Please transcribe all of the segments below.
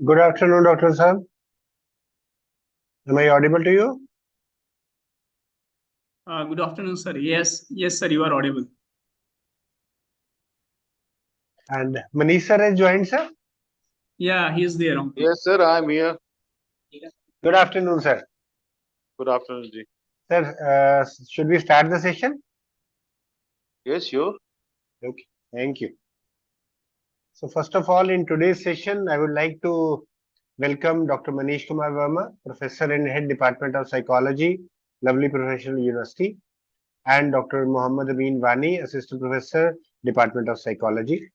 Good afternoon, Dr. Sam. Am I audible to you? Good afternoon, sir. Yes, sir, you are audible. And Manish sir has joined, sir. Yeah, he is there. Yes, sir, I'm here. Good afternoon, sir. Good afternoon, Ji. Sir, should we start the session? Yes, sure. Okay, thank you. So first of all, in today's session, I would like to welcome Dr. Manish Kumar Verma, Professor and Head Department of Psychology, Lovely Professional University, and Dr. Muhammad Amin Wani, Assistant Professor, Department of Psychology,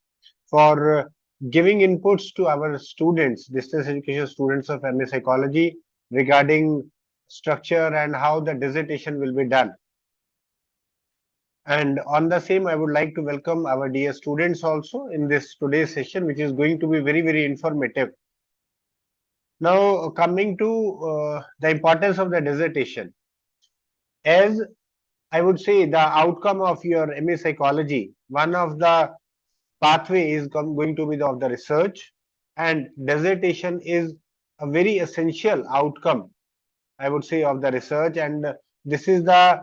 for giving inputs to our students, distance education students of MA Psychology, regarding structure and how the dissertation will be done. And on the same, I would like to welcome our dear students also in this today's session, which is going to be very, very informative. Now, coming to the importance of the dissertation, as I would say, the outcome of your MA Psychology, one of the pathway is going to be of the research, and dissertation is a very essential outcome, I would say, of the research, and this is the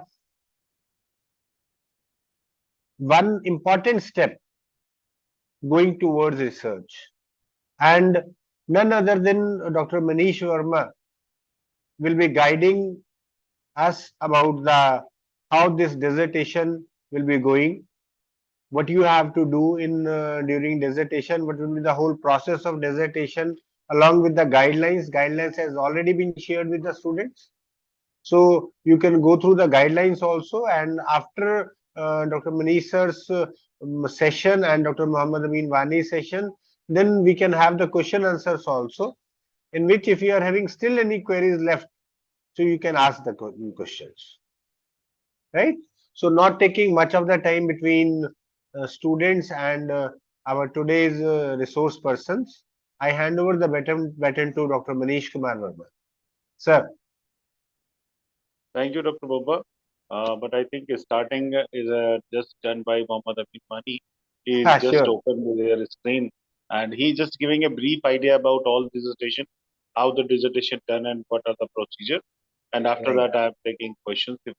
one important step going towards research. And none other than Dr. Manish Verma will be guiding us about the how this dissertation will be going, what you have to do in during dissertation, what will be the whole process of dissertation, along with the guidelines. Guidelines has already been shared with the students, so you can go through the guidelines also. And after Dr. Manish sir's session and Dr. Muhammad Amin Wani's session, then we can have the question answers also, in which if you are having still any queries left, so you can ask the questions, right? So not taking much of the time between students and our today's resource persons, I hand over the baton to Dr. Manish Kumar Verma. Sir. Thank you, Dr. Baba. But I think starting is just done by Mohammad Abimani. He is just Sure. opened their screen and he just giving a brief idea about all dissertation, how the dissertation done and what are the procedure. And after Right. that, I am taking questions if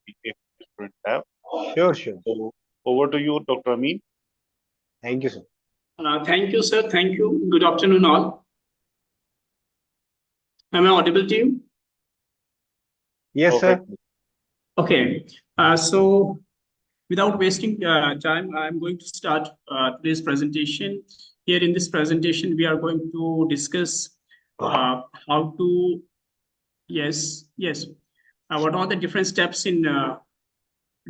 students have. Sure, sure. So over to you, Dr. Amin. Thank you, sir. Thank you, sir. Thank you. Good afternoon, all. Am I audible to you? Yes, sir. Perfect. Okay. So without wasting time, I'm going to start today's presentation. Here in this presentation, we are going to discuss how to, yes, what are the different steps in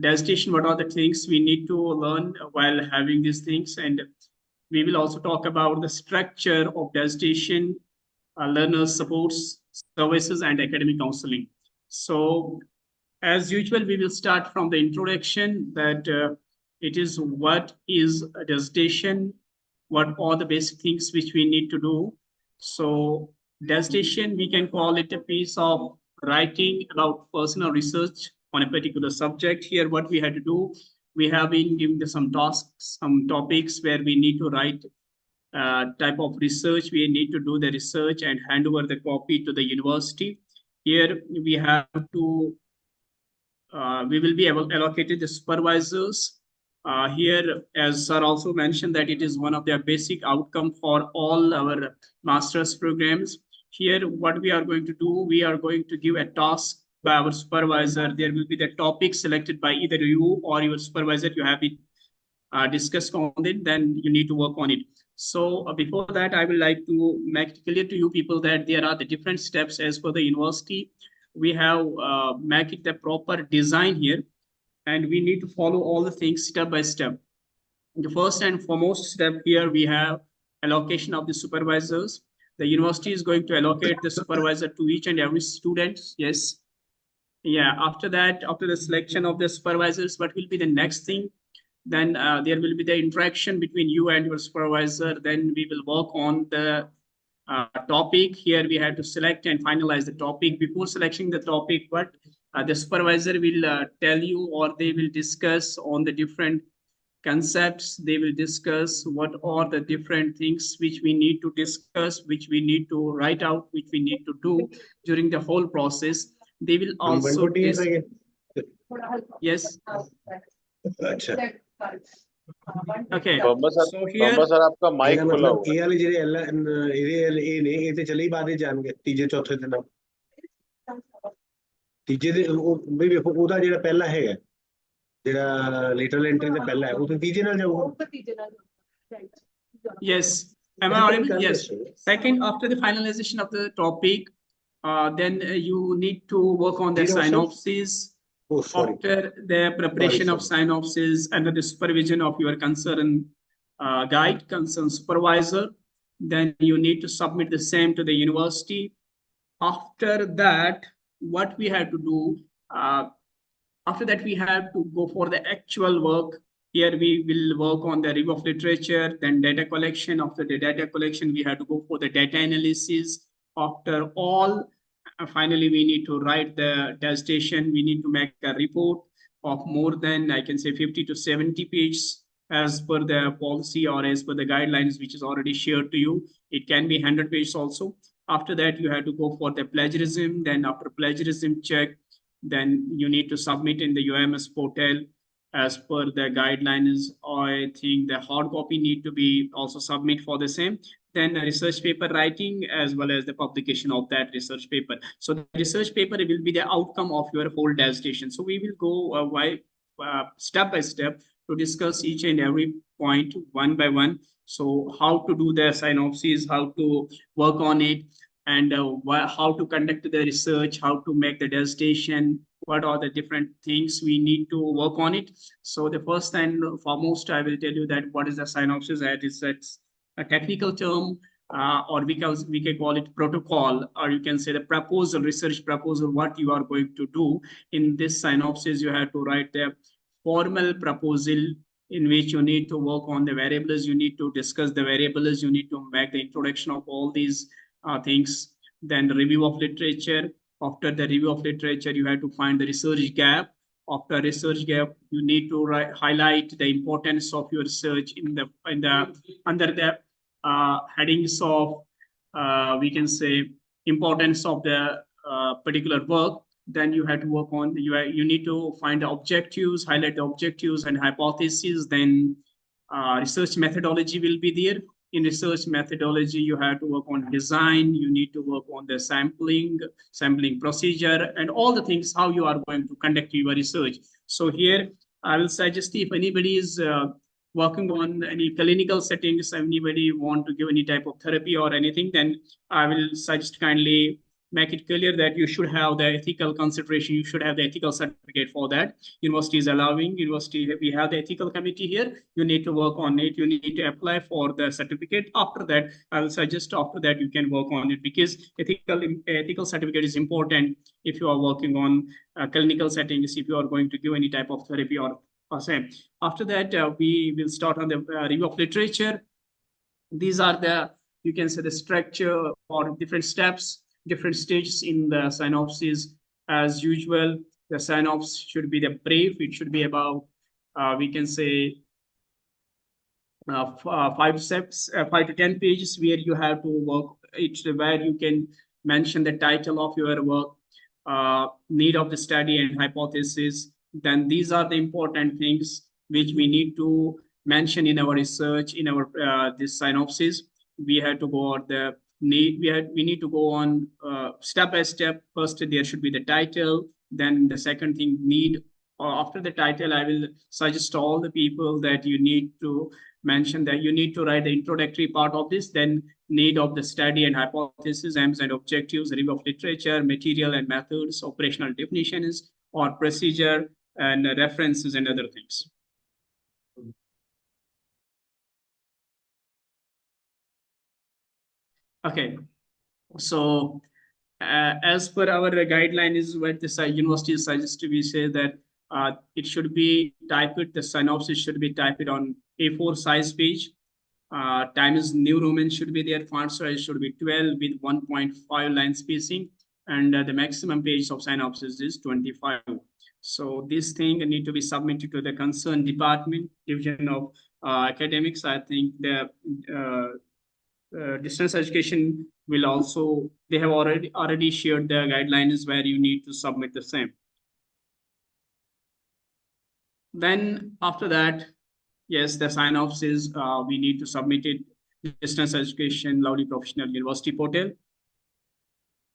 dissertation, what are the things we need to learn while having these things, and we will also talk about the structure of dissertation, learner supports, services, and academic counseling. So as usual, we will start from the introduction that it is what is a dissertation, what are the basic things which we need to do. So dissertation, we can call it a piece of writing about personal research on a particular subject. Here, what we had to do, we have been given some tasks, some topics where we need to write type of research. We need to do the research and hand over the copy to the university. Here, we have to we will be allocated the supervisors. Here, as sir also mentioned, that it is one of the basic outcome for all our master's programs. Here, what we are going to do, we are going to give a task by our supervisor. There will be the topic selected by either you or your supervisor. You have it discussed on it, then you need to work on it. So before that, I would like to make it clear to you people that there are the different steps as per the university. We have make it the proper design here, and we need to follow all the things step by step. The first and foremost step here, we have allocation of the supervisors. The university is going to allocate the supervisor to each and every student. Yes. Yeah. After that, after the selection of the supervisors, what will be the next thing? Then there will be the interaction between you and your supervisor. Then we will work on the topic. Here we have to select and finalize the topic. Before selecting the topic, what the supervisor will tell you, or they will discuss on the different concepts. They will discuss what are the different things which we need to discuss, which we need to write out, which we need to do during the whole process. They will also yes. Okay. Bamba sir, So here Bamba sir, आपका mic ਇਹਦਾ खुला ਮਤਲਬ हुआ ਇਹ ਵਾਲੇ ਜਿਹੜੇ ਇਹ ਨੇ ਇਹ ਤੇ ਚਲੇ ਹੀ ਬਾਅਦ ਵਿੱਚ ਜਾਣਗੇ ਤੀਜੇ ਚੌਥੇ ਦਿਨ ਤੀਜੇ ਦੇ ਵੀ ਵੇਖੋ ਉਹਦਾ ਜਿਹੜਾ ਪਹਿਲਾ ਹੈਗਾ ਜਿਹੜਾ ਲੇਟਰਲ ਐਂਟਰੀ ਤੇ ਪਹਿਲਾ ਹੈ ਉਹ ਤੇ ਤੀਜੇ ਨਾਲ ਜਾਊਗਾ yes, am I audible? Yes. Second, after the finalization of the topic, then you need to work on the synopsis. Oh, sorry. After the preparation of synopsis under the supervision of your concerned guide, concerned supervisor, then you need to submit the same to the university. After that, what we have to do, after that we have to go for the actual work. Here we will work on the review of literature, then data collection. After the data collection, we have to go for the data analysis. After all, finally, we need to write the dissertation. We need to make a report of more than, I can say, 50 to 70 pages as per the policy or as per the guidelines, which is already shared to you. It can be 100 pages also. After that, you have to go for the plagiarism. Then after plagiarism check, then you need to submit in the UMS portal as per the guidelines. I think the hard copy need to be also submit for the same. Then the research paper writing as well as the publication of that research paper. So the research paper will be the outcome of your whole dissertation. So we will go step by step to discuss each and every point one by one. So how to do the synopsis, how to work on it, and how to conduct the research, how to make the dissertation, what are the different things we need to work on it. So the first and foremost, I will tell you that what is the synopsis. That is a technical term, or we can call it protocol, or you can say the proposal, research proposal, what you are going to do. In this synopsis, you have to write the formal proposal in which you need to work on the variables, you need to discuss the variables, you need to make the introduction of all these things. Then review of literature. After the review of literature, you have to find the research gap. After research gap, you need to highlight the importance of your research under the headings of we can say importance of the particular work. Then you have to work on you need to find the objectives, highlight the objectives and hypotheses. Then research methodology will be there. In research methodology, you have to work on design, you need to work on the sampling procedure, and all the things how you are going to conduct your research. So here I will suggest, if anybody is working on any clinical settings, anybody want to give any type of therapy or anything, then I will suggest kindly make it clear that you should have the ethical consideration, you should have the ethical certificate for that. University is allowing, we have the ethical committee here, you need to work on it, you need to apply for the certificate. After that, I will suggest after that you can work on it, because ethical certificate is important if you are working on clinical settings, if you are going to give any type of therapy or same. After that, we will start on the review of literature. These are the, you can say, the structure or different steps, different stages in the synopsis. As usual, the synopsis should be the brief. It should be about, we can say, 5 to 10 pages, where you have to work. It's where you can mention the title of your work, need of the study and hypothesis. Then these are the important things which we need to mention in our research, in our this synopsis. We have to go on the need. We need to go on step by step. First, there should be the title. Then the second thing, need. After the title, I will suggest all the people that you need to mention that you need to write the introductory part of this. Then need of the study and hypothesis, aims and objectives, review of literature, material and methods, operational definitions or procedure, and references and other things. Okay, so as per our guideline is what the university suggests, we say that it should be typed, the synopsis should be typed on A4 size page. Times New Roman should be there, font size should be 12 with 1.5 line spacing, and the maximum page of synopsis is 25. So this thing need to be submitted to the concerned department, division of academics. I think the distance education will also, they have already shared the guidelines where you need to submit the same. Then after that, yes, the sign-offs is we need to submit it distance education Lovely Professional University portal.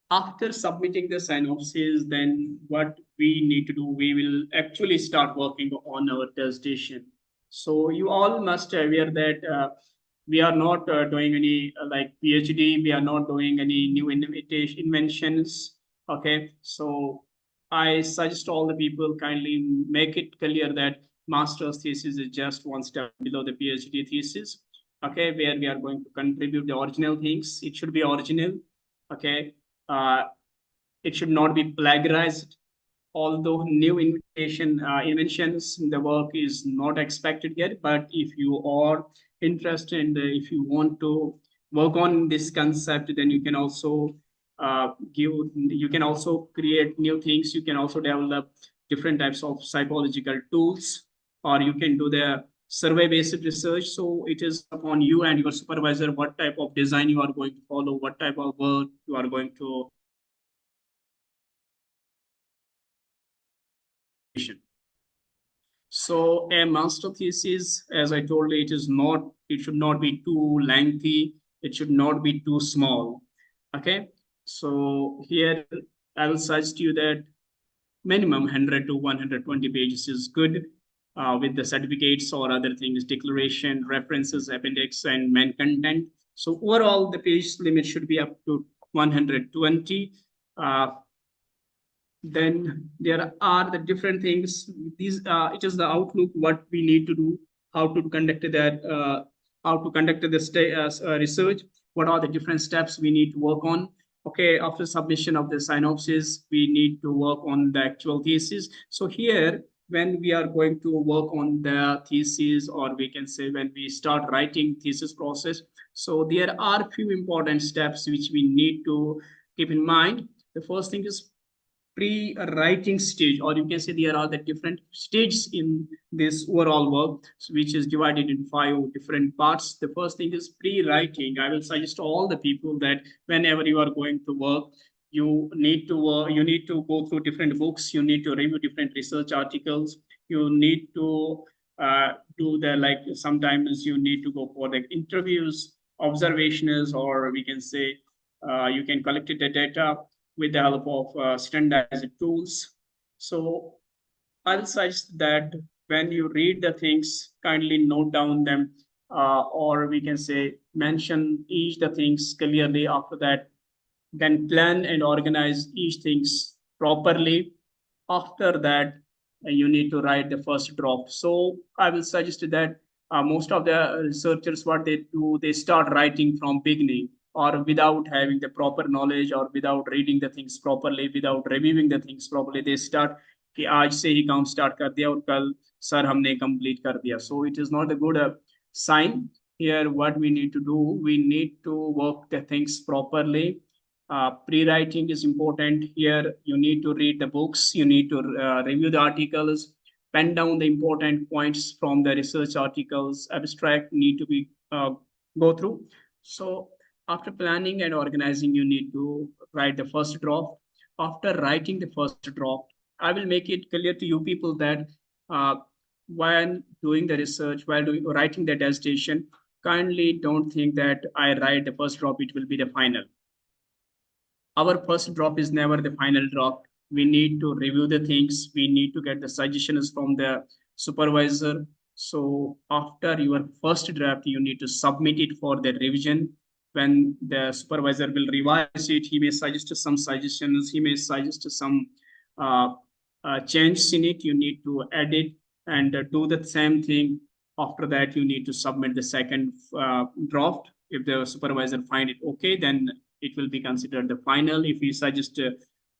After submitting the synopsis, then what we need to do, we will actually start working on our dissertation. So you all must aware that we are not doing any like PhD, we are not doing any new inventions. Okay, so I suggest all the people kindly make it clear that master's thesis is just one step below the PhD thesis. Okay, where we are going to contribute the original things. It should be original. Okay, uh, it should not be plagiarized. Although new inventions, the work is not expected yet. But if you are interested and if you want to work on this concept, then you can also you can also create new things. You can also develop different types of psychological tools, or you can do the survey-based research. So it is upon you and your supervisor what type of design you are going to follow, what type of work you are going to. So a master thesis, as I told you, it should not be too lengthy. It should not be too small. Okay. So here I will suggest you that minimum 100 to 120 pages is good, with the certificates or other things, declaration, references, appendix, and main content. So overall, the page limit should be up to 120. Then there are the different things. These it is the outlook what we need to do, how to conduct that, how to conduct the research, what are the different steps we need to work on. Okay, after submission of the synopsis, we need to work on the actual thesis. So here, when we are going to work on the thesis, or we can say when we start writing thesis process, so there are few important steps which we need to keep in mind. The first thing is pre-writing stage, or you can say there are the different stages in this overall work, which is divided into 5 different parts. The first thing is pre-writing. I will suggest all the people that whenever you are going to work, you need to go through different books, you need to review different research articles, you need to do the, like, sometimes you need to go for the interviews, observations, or we can say you can collect the data with the help of standardized tools. So I'll suggest that when you read the things, kindly note down them, or we can say mention each the things clearly. After that, then plan and organize each things properly. After that, you need to write the first draft. So I will suggest that most of the researchers, what they do, they start writing from beginning, or without having the proper knowledge, or without reading the things properly, without reviewing the things properly. They start कि आज से ही काम start कर दिया और कल sir हमने complete कर दिया. So it is not a good sign. Here what we need to do, we need to work the things properly. Pre-writing is important. Here you need to read the books, you need to review the articles, pen down the important points from the research articles, abstract need to be go through. So after planning and organizing, you need to write the first draft. After writing the first draft, I will make it clear to you people that when doing the research, while writing the dissertation, kindly don't think that I write the first draft, it will be the final. Our first draft is never the final draft. We need to review the things. We need to get the suggestions from the supervisor. So after your first draft, you need to submit it for the revision. When the supervisor will revise it, he may suggest some suggestions. He may suggest some changes in it. You need to edit and do the same thing. After that, you need to submit the second draft. If the supervisor find it okay, then it will be considered the final. If you suggest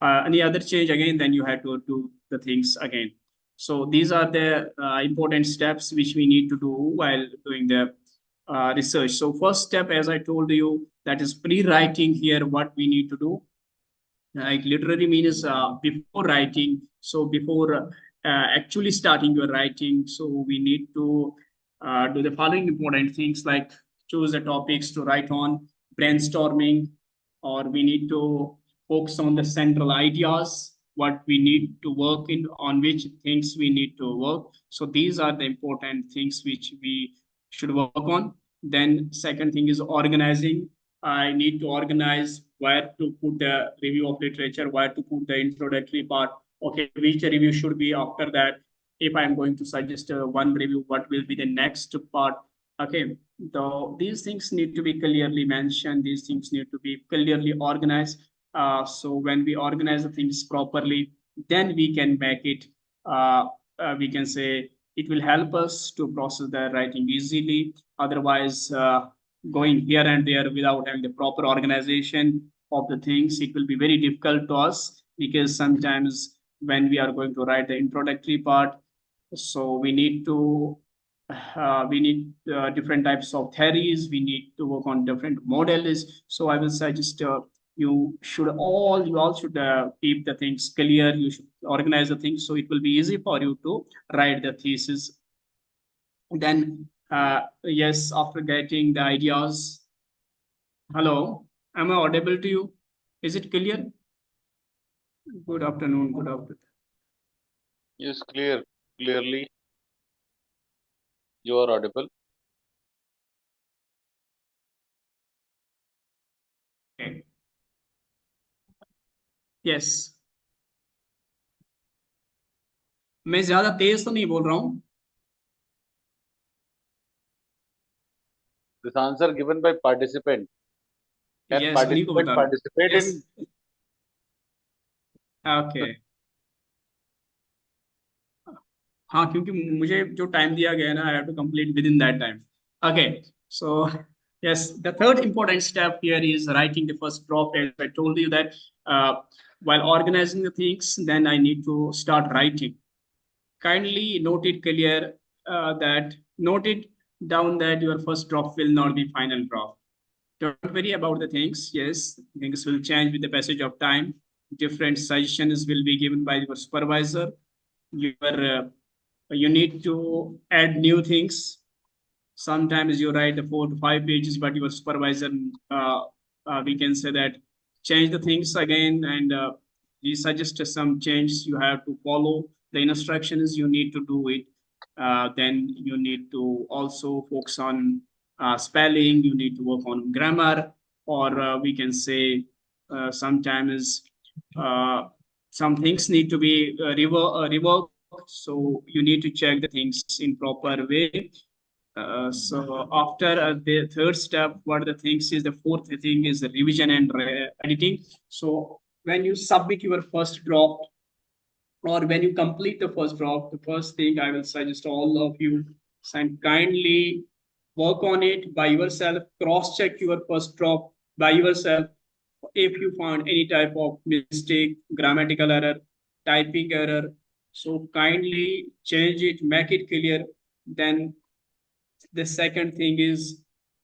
any other change again, then you have to do the things again. So these are the important steps which we need to do while doing the research. So first step, as I told you, that is pre-writing. Here what we need to do, like literary means before writing. So before actually starting your writing, so we need to do the following important things like choose the topics to write on, brainstorming, or we need to focus on the central ideas, what we need to work in, on which things we need to work. So these are the important things which we should work on. Then second thing is organizing. I need to organize where to put the review of literature, where to put the introductory part. Okay, which review should be after that? If I'm going to suggest one review, what will be the next part? Okay, though these things need to be clearly mentioned. These things need to be clearly organized. So when we organize the things properly, then we can make it. We can say it will help us to process the writing easily. Otherwise, going here and there without having the proper organization of the things, it will be very difficult to us because sometimes when we are going to write the introductory part, so we need different types of theories. We need to work on different models. So I will suggest you all should keep the things clear. You should organize the things so it will be easy for you to write the thesis. Then yes, after getting the ideas, hello, am I audible to you? Is it clear? Good afternoon. Good afternoon. Yes, clearly, you are audible. Okay. Yes. मैं ज्यादा तेज तो नहीं बोल रहा हूँ. This answer given by participant. Can Yes, उन्हीं को participant बता रहा हूँ. participate Yes. in? Okay. हाँ, क्योंकि मुझे जो टाइम दिया गया है ना, I have to complete within that time. Okay, so yes, the third important step here is writing the first draft. As I told you that while organizing the things, then I need to start writing. Kindly note it clear that note it down that your first draft will not be final draft. Don't worry about the things. Yes, things will change with the passage of time. Different suggestions will be given by your supervisor. You need to add new things. Sometimes you write the 4 to 5 pages, but your supervisor, we can say that change the things again, and he suggests some changes. You have to follow the instructions. You need to do it. Then you need to also focus on spelling. You need to work on grammar, or we can say sometimes uh, some things need to be reworked. So you need to check the things in proper way. So after the third step, what the things is the fourth thing is the revision and editing. So when you submit your first draft or when you complete the first draft, the first thing I will suggest all of you and kindly work on it by yourself, cross check your first draft by yourself. If you found any type of mistake, grammatical error, typing error, so kindly change it, make it clear. Then the second thing is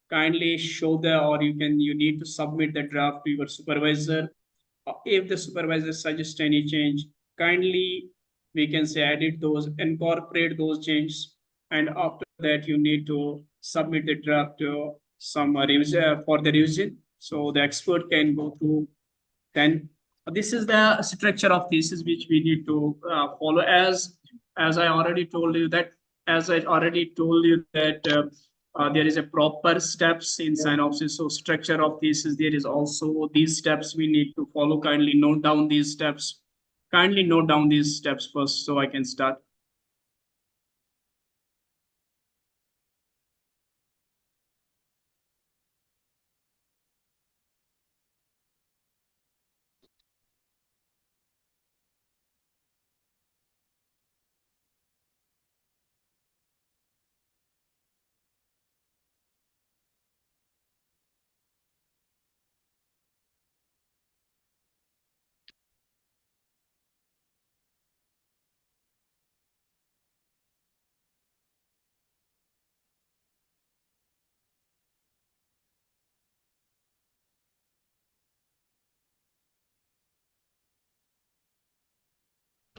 kindly show the or you need to submit the draft to your supervisor. If the supervisor suggests any change, kindly we can say edit those, incorporate those changes, and after that you need to submit the draft to some revision for the revision, so the expert can go through. Then this is the structure of thesis which we need to follow. As I already told you that as I already told you that there is a proper steps in synopsis. So structure of thesis, there is also these steps we need to follow. Kindly note down these steps. Kindly note down these steps first so I can start.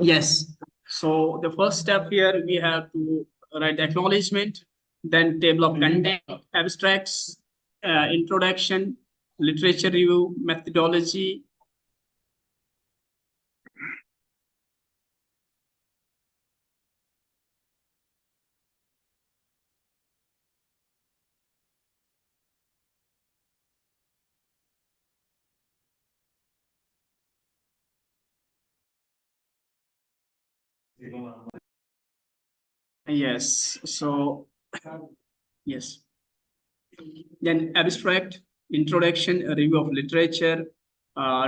Yes. So the first step here, we have to write acknowledgement, then table of content, abstracts, introduction, literature review, methodology. Yes. So yes. Then abstract, introduction, a review of literature,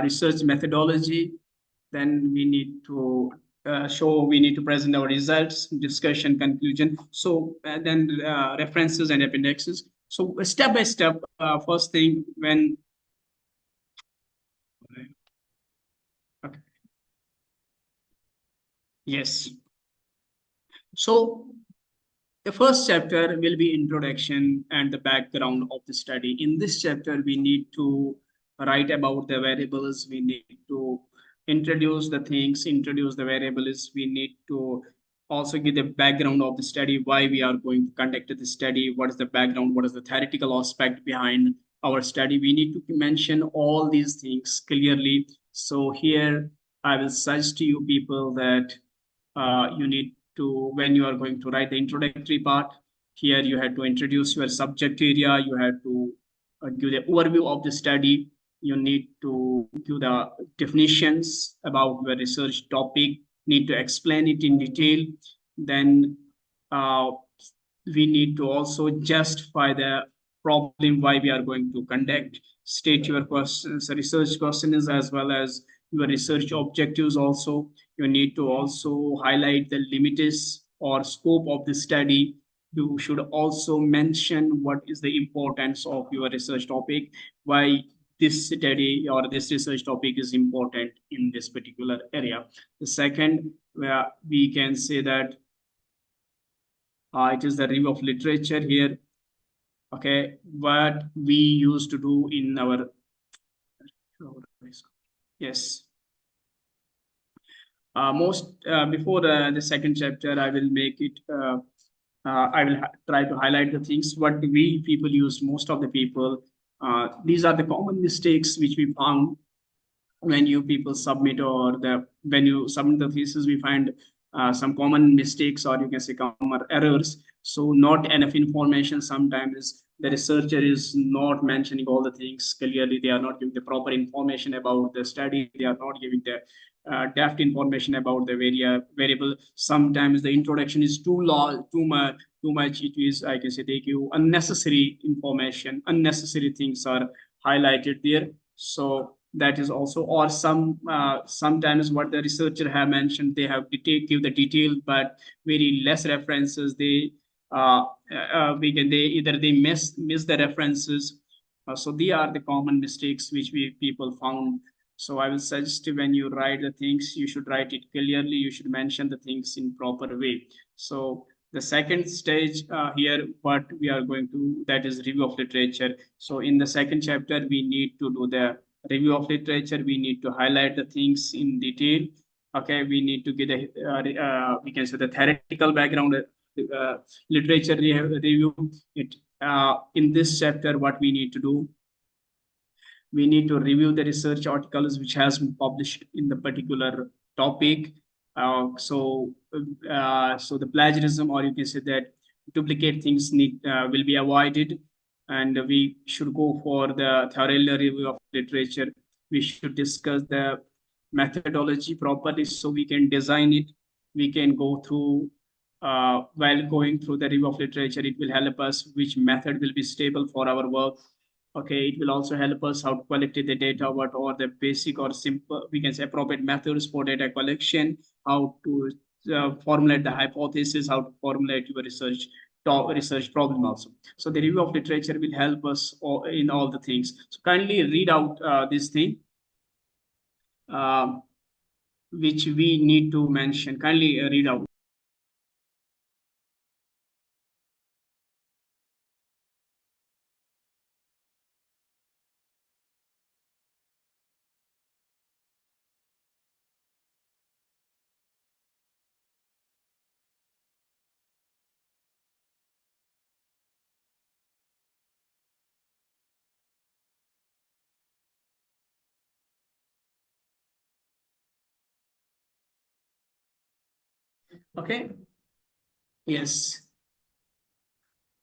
research methodology. Then we need to we need to present our results, discussion, conclusion. So then references and appendixes. So step by step, first thing when, okay. Yes. So the first chapter will be introduction and the background of the study. In this chapter, we need to write about the variables. We need to introduce the things, introduce the variables. We need to also give the background of the study, why we are going to conduct the study, what is the background, what is the theoretical aspect behind our study. We need to mention all these things clearly. So here, I will suggest to you people that you need to, when you are going to write the introductory part, here you had to introduce your subject area, you had to give the overview of the study, you need to give the definitions about your research topic, need to explain it in detail. Then uh, we need to also justify the problem why we are going to conduct, state your questions, research questions, as well as your research objectives also. You need to also highlight the limits or scope of the study. You should also mention what is the importance of your research topic, why this study or this research topic is important in this particular area. The second, where we can say that it is the review of literature here. Okay, what we used to do in our, yes, most before the second chapter, I will make it. I will try to highlight the things what we people use. Most of the people, these are the common mistakes which we found when you people submit, or the when you submit the thesis. We find some common mistakes, or you can say common errors. So not enough information. Sometimes the researcher is not mentioning all the things clearly. They are not giving the proper information about the study. They are not giving the depth information about the variable. Sometimes the introduction is too long, too much. It is, I can say, they give unnecessary information. Unnecessary things are highlighted there. So that is also, or sometimes what the researcher have mentioned, they have give the detail but very less references. We can, they either they miss the references. So they are the common mistakes which we people found. So I will suggest, when you write the things, you should write it clearly. You should mention the things in proper way. So the second stage here, what we are going to, that is review of literature. So in the second chapter, we need to do the review of literature. We need to highlight the things in detail. Okay, we need to get a we can say the theoretical background, literature review. It in this chapter, what we need to do, we need to review the research articles which has been published in the particular topic. So the plagiarism, or you can say that duplicate things will be avoided, and we should go for the thorough review of literature. We should discuss the methodology properly so we can design it. We can go through, while going through the review of literature, it will help us which method will be stable for our work. Okay, it will also help us how to collect the data, what are the basic or simple, we can say, appropriate methods for data collection, how to formulate the hypothesis, how to formulate your research problem also. So the review of literature will help us in all the things. So kindly read out this thing, uh, which we need to mention. Kindly read out. Okay. Yes.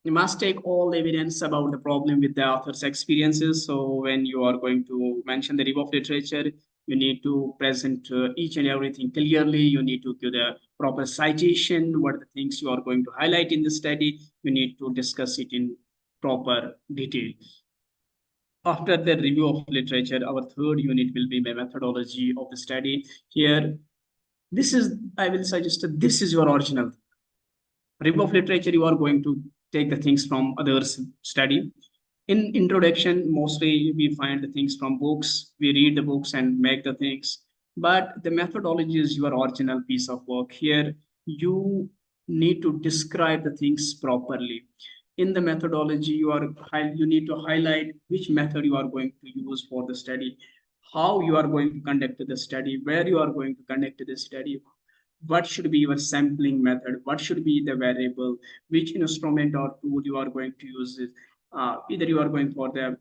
You must take all evidence about the problem with the author's experiences. So when you are going to mention the review of literature, you need to present each and everything clearly. You need to give the proper citation, what are the things you are going to highlight in the study. You need to discuss it in proper detail. After the review of literature, our third unit will be the methodology of the study. Here, this is, I will suggest that this is your original review of literature. You are going to take the things from others study. In introduction, mostly we find the things from books. We read the books and make the things, but the methodology is your original piece of work. Here you need to describe the things properly. In the methodology, you need to highlight which method you are going to use for the study, how you are going to conduct the study, where you are going to conduct the study, what should be your sampling method, what should be the variable, which instrument or tool you are going to use it. Either you are going for the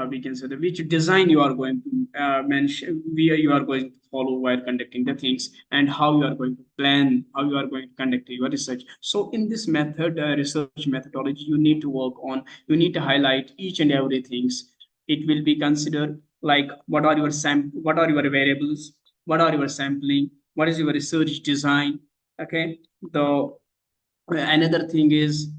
we can say the which design you are going to mention, where you are going to follow while conducting the things, and how you are going to plan, how you are going to conduct your research. So in this method, research methodology, you need to work on, you need to highlight each and every things. It will be considered like what are your variables, what are your sampling, what is your research design. Okay. The another thing is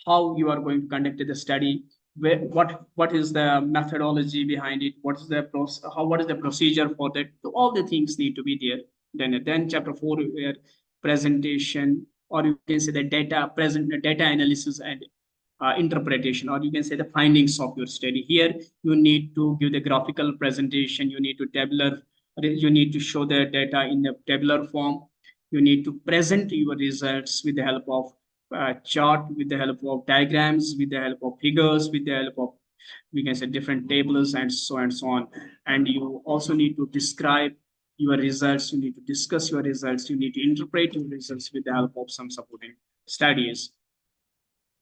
how you are going to conduct the study, where what is the methodology behind it, what is the what is the procedure for that. So all the things need to be there. Then chapter 4, where presentation, or you can say the data analysis and interpretation, or you can say the findings of your study. Here you need to give the graphical presentation, you need to tabular, you need to show the data in the tabular form. You need to present your results with the help of chart, with the help of diagrams, with the help of figures, with the help of, we can say, different tables, and so on. And you also need to describe your results, you need to discuss your results, you need to interpret your results with the help of some supporting studies.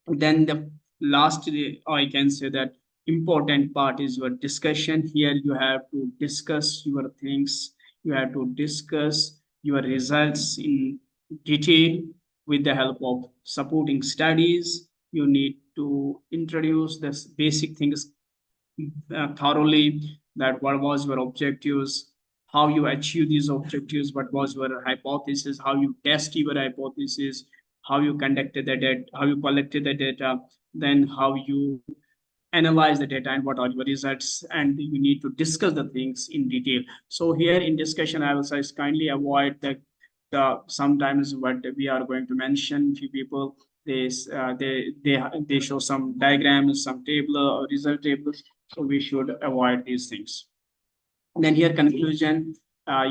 Then the last, I can say that important part is your discussion. Here you have to discuss your things, you have to discuss your results in detail with the help of supporting studies. You need to introduce the basic things thoroughly, that what was your objectives, how you achieve these objectives, what was your hypothesis, how you test your hypothesis, how you conducted the data, how you collected the data, then how you analyze the data and what are your results, and you need to discuss the things in detail. So here in discussion, I will say kindly avoid the sometimes what we are going to mention. Few people, they show some diagrams, some table or result tables, so we should avoid these things. Then here conclusion,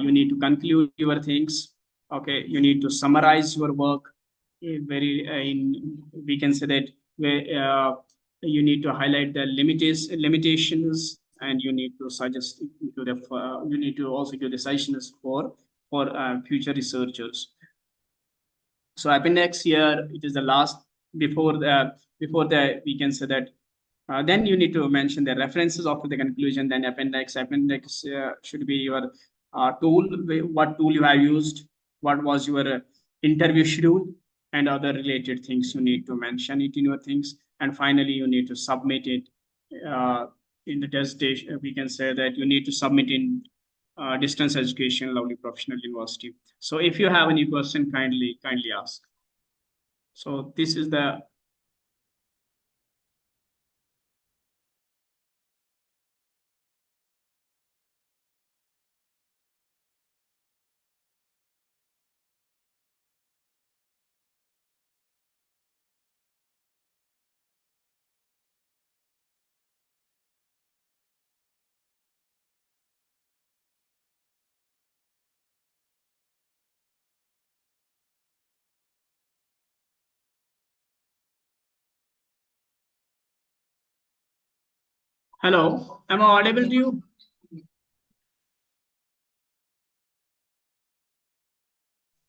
you need to conclude your things. Okay, you need to summarize your work. Very in, we can say that where you need to highlight the limitations, and you need to suggest to the you need to also give the suggestions for future researchers. So appendix here, it is the last before the we can say that then you need to mention the references after the conclusion. Then appendix should be your tool, what tool you have used, what was your interview schedule, and other related things you need to mention it in your things. And finally, you need to submit it in the dissertation. We can say that you need to submit in distance education, Lovely Professional University. So if you have any question, kindly ask. So this is the hello. Am I audible to you?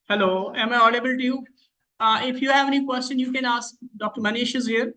Hello, am I audible to you? If you have any question, you can ask. Dr. Manish is here.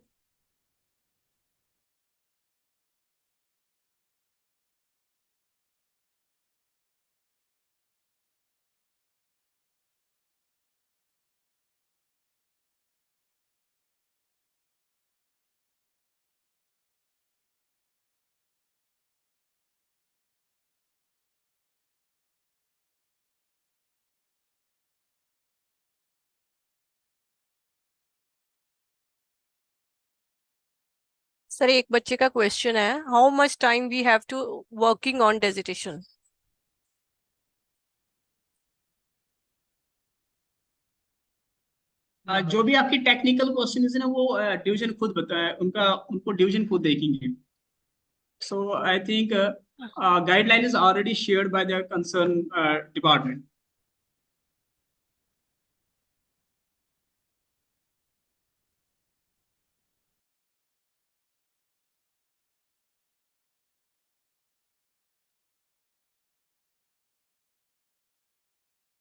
Sir एक बच्चे का question है, how much time we have to working on dissertation? जो भी आपकी technical question है ना वो डिवीजन खुद बताए, उनको डिवीजन खुद देखेंगे. So I think guideline is already shared by the concerned department.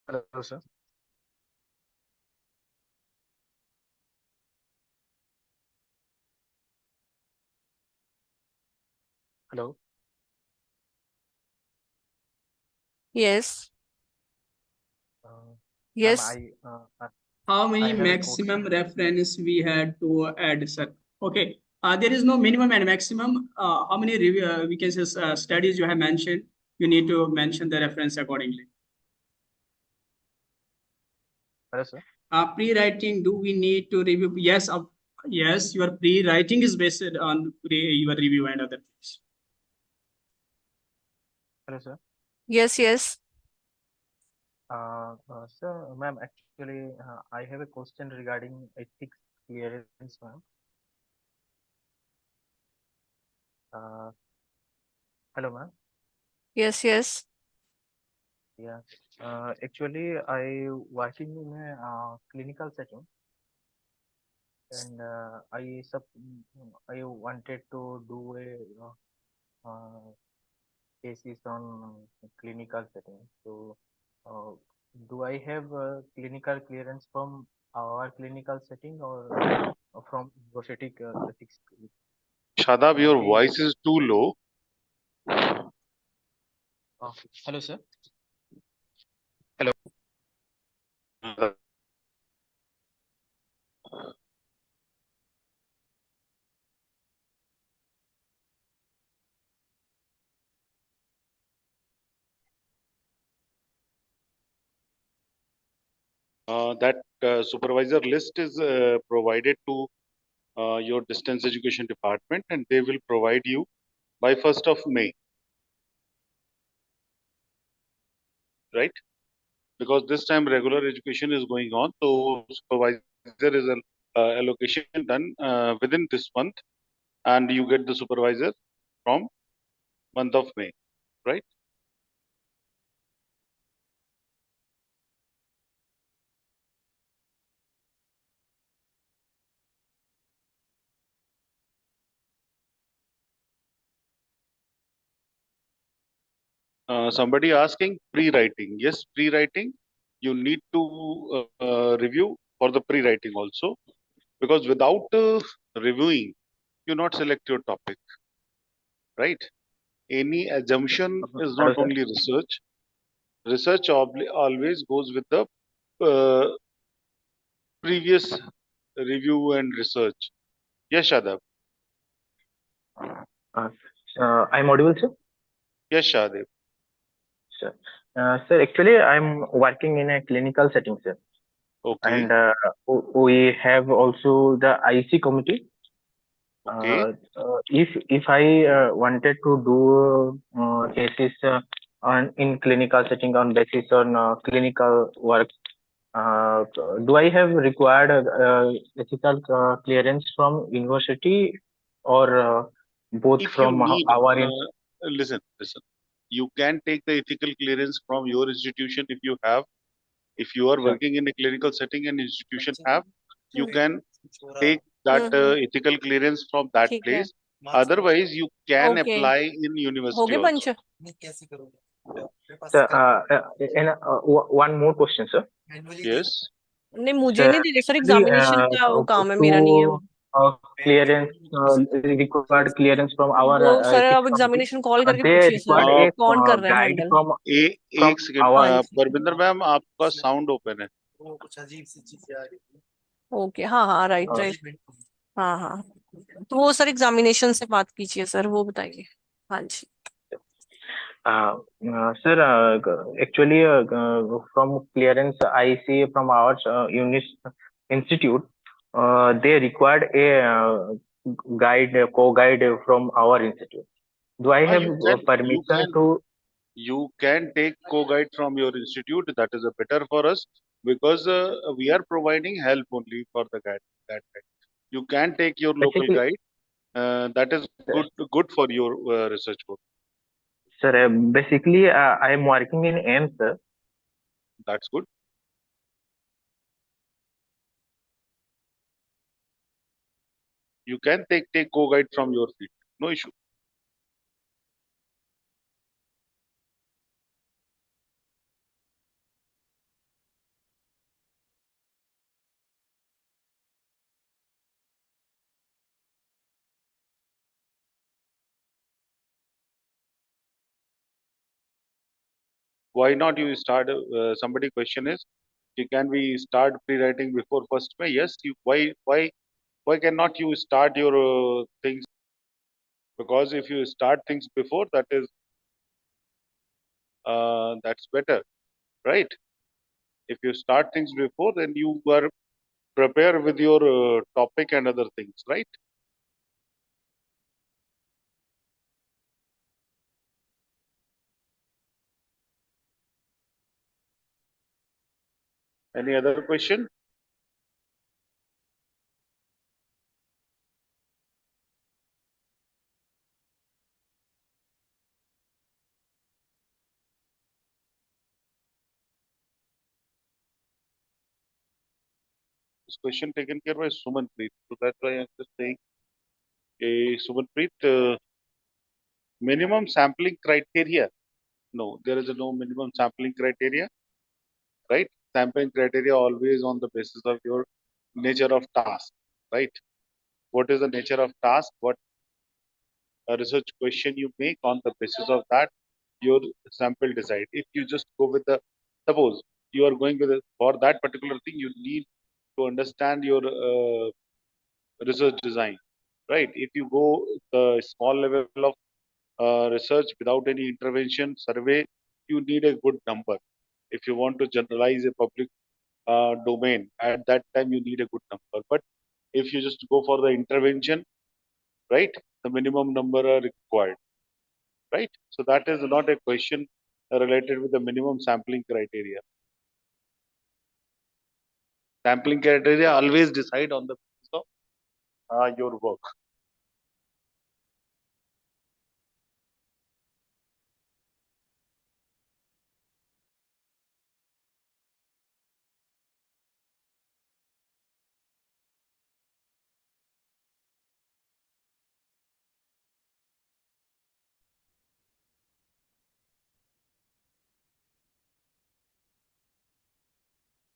Hello, sir. Hello. Yes. Ma'am, Yes. How many I have a maximum question. reference we had to add, sir? Okay. There is no minimum and maximum. How many review, we can say studies you have mentioned? You need to mention the reference accordingly. Hello, sir. Pre-writing, do we need to review? Yes, yes, your pre-writing is based on your review and other things. Hello, sir. Yes, yes. Sir, ma'am, actually, I have a question regarding ethics clearance, ma'am. Hello, ma'am. Yes, yes. Yeah. Actually, I working in a clinical setting, and I wanted to do a cases on clinical setting. So, do I have clinical clearance from our clinical setting or from university ethics? Shadab, your Okay. voice is too low. Hello, sir. That supervisor list is provided to your distance education department, and they will provide you by 1st of May, right? Because this time regular education is going on, so supervisor is an allocation done within this month, and you get the supervisor from month of May, right? Somebody asking pre-writing. Yes, pre-writing. You need to review for the pre-writing also, because without reviewing, you not select your topic, right? Any assumption is not Hello, sir. only research. Research always goes with the uh, previous review and research. Yes, Shadab. I'm audible, sir. Yes, Shadab. Sir, sir, actually, I'm working in a clinical setting, sir. Okay. And we have also the IC committee. Okay. If I wanted to do cases on in clinical setting on basis on clinical work, do I have required ethical clearance from university or both If you from need, our listen. You can take the ethical clearance from your institution if you have. If you are Sir. working in a clinical setting and institution have, you can take that ethical clearance from that ठीक है. place. Otherwise, you can Okay. apply in हो university गए also. Punch? Sir, and one more question, sir. Yes. नहीं मुझे Sir, नहीं दे रहे sir, actually, examination का वो काम है, मेरा नहीं है वो. clearance required clearance from our वो सर ethics आप committee. एग्जामिनेशन कॉल करके They पूछिए सर, required a कौन कर रहा है guide हैंडल. from एक our सेकंड परविंदर मैम, आपका साउंड ओपन है. ओके. हाँ हाँ, राइट राइट. हाँ हाँ, तो वो सर एग्जामिनेशन से बात कीजिए सर, वो बताइए. हाँ जी. Sir, actually, from clearance I see from our institute, they required a guide, co-guide from our institute. Do I have You can permission to? you can take co-guide from your institute. That is a better for us because we are providing help only for the guide. That guide. You can take your local Basically, guide. That is good for your research work. sir, basically, I am working in AIMS, sir. That's good. You can take co-guide from your feet. No issue. Why not you start? Somebody question is, can we start pre-writing before 1st May? Yes. Why cannot you start your things? Because if you start things before, that's better, right? If you start things before, then you are prepared with your topic and other things, right? Any other question? This question taken care by Sumanpreet. So that's why I'm just saying, Sumanpreet, minimum sampling criteria. No, there is no minimum sampling criteria, right? Sampling criteria always on the basis of your nature of task, right? What is the nature of task? What a research question you make, on the basis of that your sample decide. If you just go with the, suppose you are going with for that particular thing, you need to understand your research design, right? If you go the small level of research without any intervention survey, you need a good number. If you want to generalize a public domain, at that time you need a good number. But if you just go for the intervention, right, the minimum number are required, right? So that is not a question related with the minimum sampling criteria. Sampling criteria always decide on the basis of your work.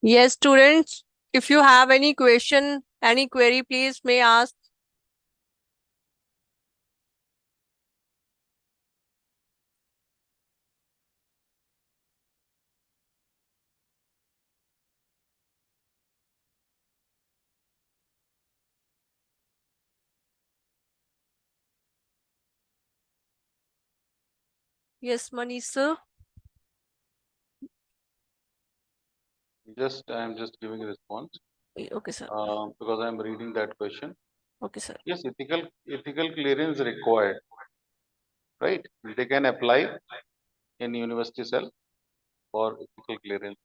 Yes, students, if you have any question, any query, please may ask. Yes, Manish sir. Just I am just giving a response Okay, sir. because I am reading that question. Okay, sir. Yes, ethical clearance required, right? They can apply in university cell for ethical clearance.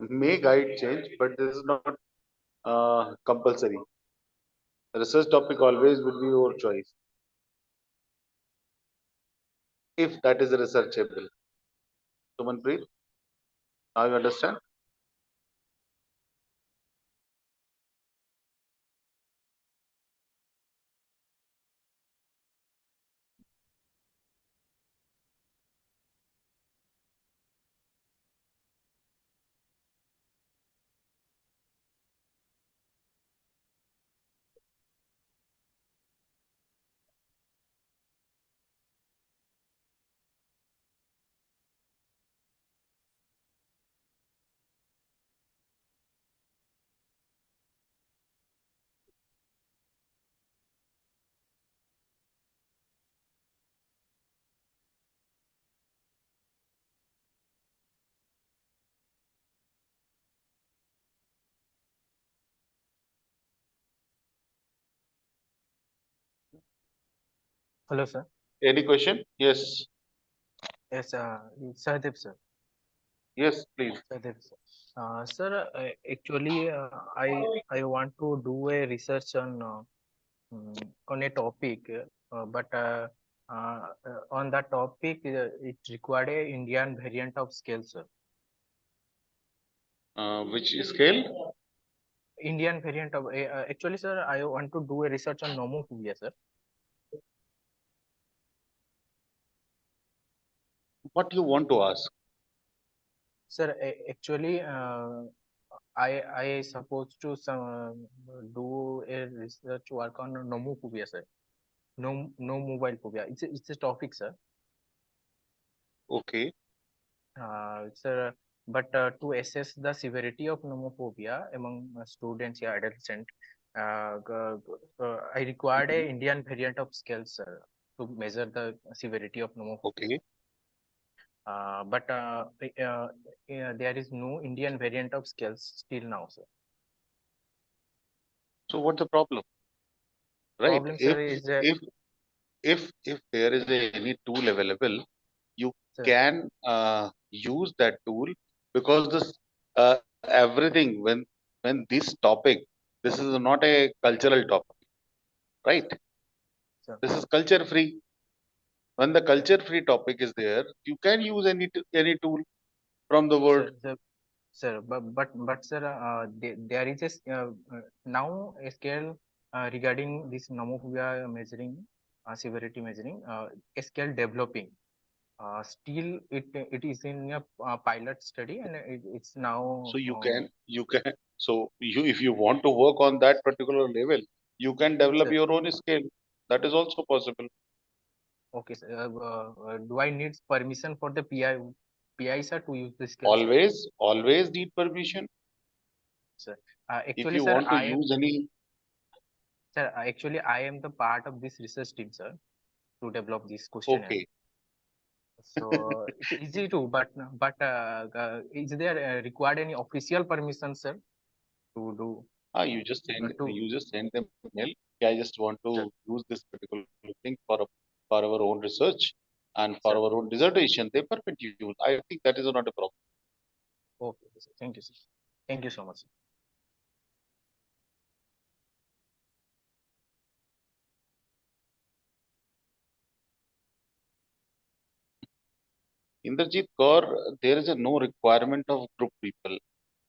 May guide change, but this is not compulsory. Research topic always will be your choice if that is researchable. Sumanpreet, now you understand? Hello, sir. Any question? Yes. Yes, Sahadev, sir. Yes, please. Sahadev, sir. Sir, actually, I want to do a research on a topic, on that topic, it required a Indian variant of scale, sir. Which scale? Indian variant of actually, sir, I want to do a research on nomophobia, sir. What you want to ask? Sir, actually, I supposed to do a research work on nomophobia, sir. No mobile phobia. It's a topic, sir. Okay. Sir, but to assess the severity of nomophobia among students, yeah, adolescent, I required a Indian variant of scales, sir, to measure the severity of nomophobia. Okay. There is no Indian variant of scales still now, sir. So what's the problem? Right. Problem, sir, is If there is any tool available, you sir, can use that tool, because this everything, when this topic, this is not a cultural topic, right? sir. This is culture free. When the culture free topic is there, you can use any tool from the world. Sir, but sir, there is now a scale regarding this nomophobia measuring severity measuring a scale developing. Still, it is in a pilot study, and it's now So you can so you, if you want to work on that particular level, you can develop sir. your own scale. That is also possible. Okay, sir. Do I need permission for the PI sir to use this scale, sir? Always need permission. Sir, If actually, you sir, want to use any, actually, I am the part of this research team, sir, to develop this questionnaire. okay. So it's easy to, is there required any official permission, sir, to do You just send them mail. I just want sir, to use this particular thing for our own research and for sir. our own dissertation. They permit you use. I think that is not a problem. Okay, sir. Thank you, sir. Thank you so much, sir. Indrajit Kaur, there is a no requirement of group people.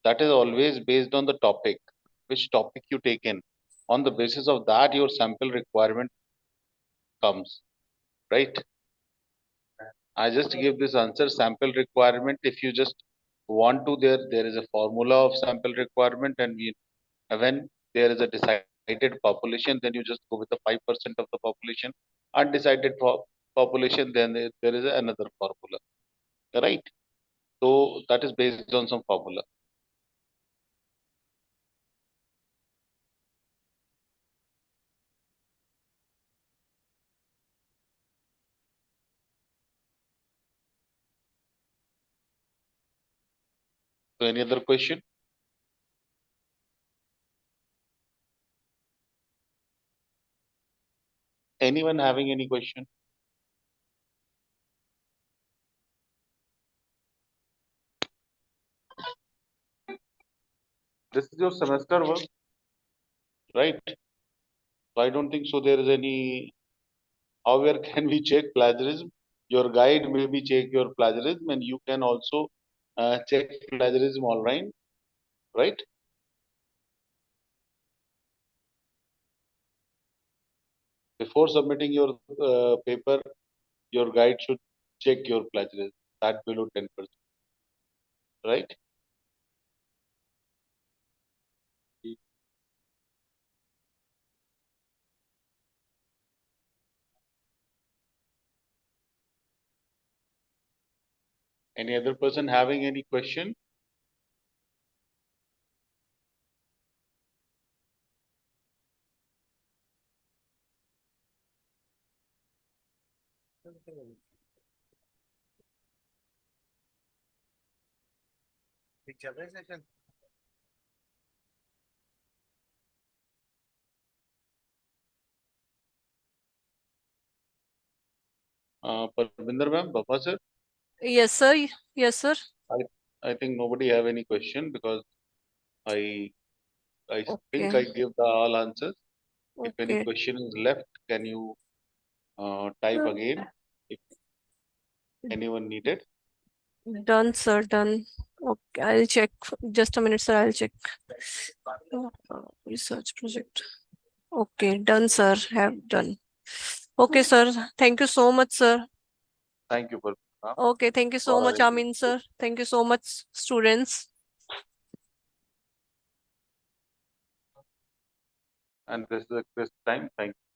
That is always based on the topic, which topic you take in. On the basis of that, your sample requirement comes, right? I just give this answer, sample requirement. If you just want to, there is a formula of sample requirement, and when there is a decided population, then you just go with the 5% of the population. Undecided population, then there is another formula, right? So that is based on some formula. So any other question? Anyone having any question? This is your semester work, right? So I don't think so. There is any. However, can we check plagiarism? Your guide maybe check your plagiarism, and you can also check plagiarism online, right? Before submitting your paper, your guide should check your plagiarism. That below 10%, right? Any other person having any question? Parvinder ma'am, Baba sir, Yes, sir. Yes, sir. I think nobody have any question because I think I Okay. gave the all answers. If any Okay. question is left, can you type again if anyone needed? Done, sir. Done. Okay. I'll check. Just a minute, sir. I'll check. Research project. Okay. Done, sir. Have done. Okay, sir. Thank you so much, sir. Thank you, Parvinder ma'am, Okay. Thank you so for much, arranging Amin, this. sir. Thank you so much, students. And this is a quiz time. Thank you.